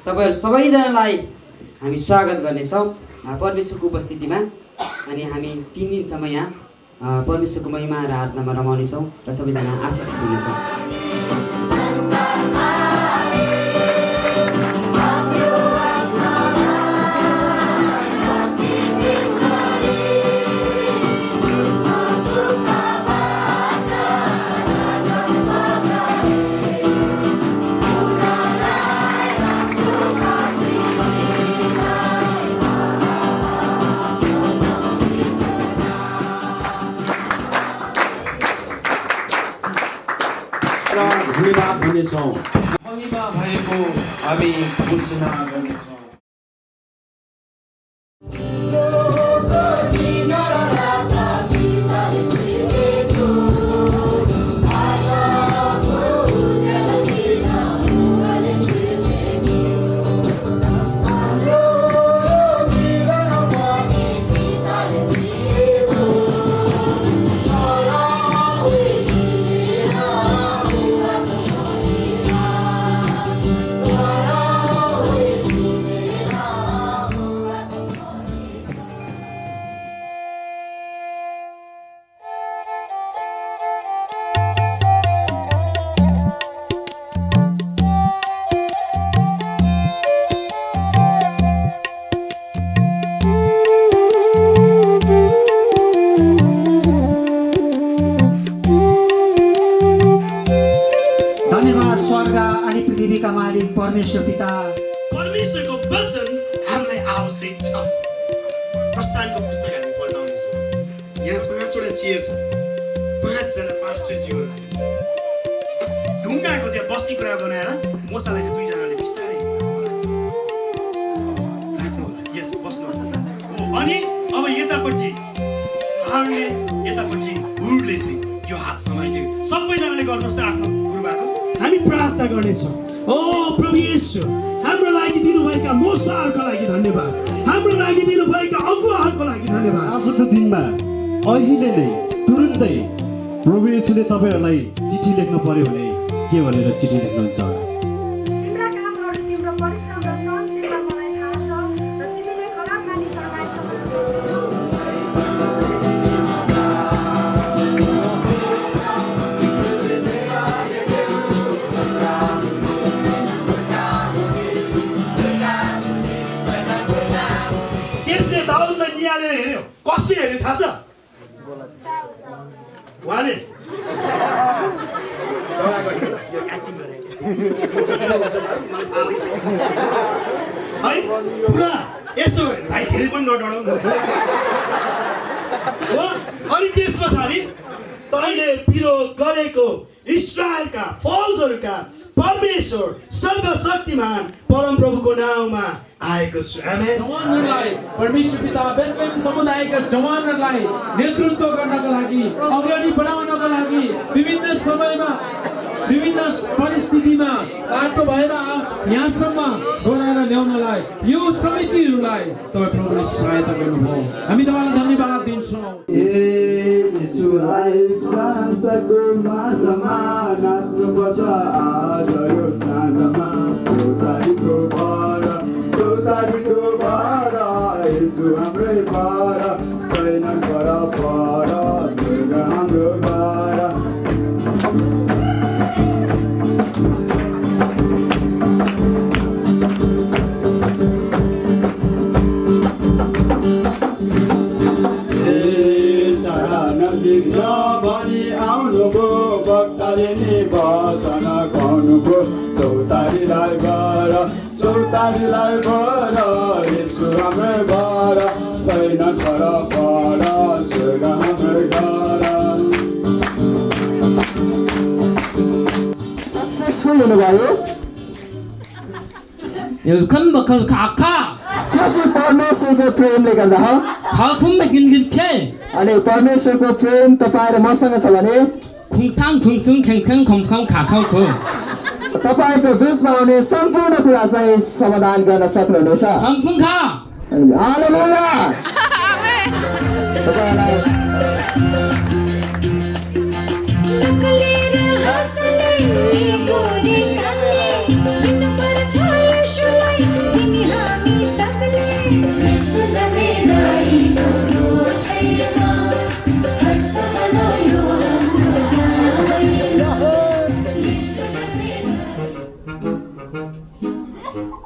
तपाईहरु सबैजनालाई हामी स्वागत गर्नेछौँ परमेश्वरको उपस्थितिमा। अनि हामी 3 दिनसम्म यहाँ परमेश्वरको महिमा र आराधनामा रमाउनेछौँ र सबैजना आशिषित हुनेछौँ। धन्यवाद दिनेछौँ। महिमा भएको हामी घोषणा गर्नेछौँ। परमेश्वर पिता, परमेश्वरको वचन हामीलाई आवश्यक छ। प्रस्थानको पुस्तक हामी पढ्दैछौँ। यहाँ 5वटा चेयर छ, 5जना पास्टरजीहरू ढुङ्गाको त्यहाँ बस्ने कुरा बनाएर मसालाई चाहिँ 2जनाले बिस्तारै राख्नु होला। यस बस्नु होला। हो अनि अब यतापट्टि हारले यतापट्टि हुडले चाहिँ यो हात समाइदियो। सबैजनाले गर्नुहोस् त आफ्नो गुरुबाको। हामी प्रार्थना गर्नेछौँ। ओ प्रभु येशू, हाम्रो लागि दिनुभएका मोसाहरूको लागि धन्यवाद। हाम्रो लागि दिनुभएका अगुवाहरूको लागि धन्यवाद। आजको दिनमा अहिले नै तुरुन्तै प्रभु येशूले तपाईहरुलाई चिठी लेख्न पर्यो भने के भनेर चिठी लेख्नुहुन्छ? कसरी हेर्यो थाहा छ? उहाँले एक्टिङ गरेको है पुरा यस्तो भाइ धेरै पनि नडराउनु हो। अनि त्यस पछाडि तैँले विरोध गरेको इस्राएलका फौजहरूका परमेश्वर सर्वशक्तिमान परमप्रभुको नाउँमा आएको छु। आमेन। जवानहरूलाई परमेश्वर पिता बेथलेहेम समुदायका जवानहरूलाई नेतृत्व गर्नका लागि, अगाडि बढाउनका लागि, विभिन्न समयमा विभिन्न परिस्थितिमा बाटो भएर यहाँसम्म बोलाएर ल्याउनलाई यो समितिहरूलाई तपाईँ प्रभुले सहायता गर्नुभयो। हामी तपाईँलाई धन्यवाद दिन्छौँ। येशू संसारको माझमा नाच्नुपर्छ आज यो साँझमा चौतारीको भर येशू हाम्रै भर छैन पर स्वर्ग हाम्रो घर। नजिक नभनी आउनुभयो भक्तले नि वचन कहनुभयो चौतारीलाई भर येशू हाम्रै भर छैन पर स्वर्ग हाम्रै घर। सक्सेसफुल हुनुभयो। Kan bakal kakak. त्यो चाहिँ परमेश्वरको प्रेमले गर्दा हो। Kalkum makin gitke. अनि परमेश्वरको प्रेम तपाईँ र मसँग छ भने Kungtang kungtung kengkeng komkam kakau ko. तपाईको बीचमा आउने सम्पूर्ण कुरा चाहिँ समाधान गर्न सक्नुहुनेछ। Kampung ka. हालेलुया। तपाईलाई Hustle, Hey!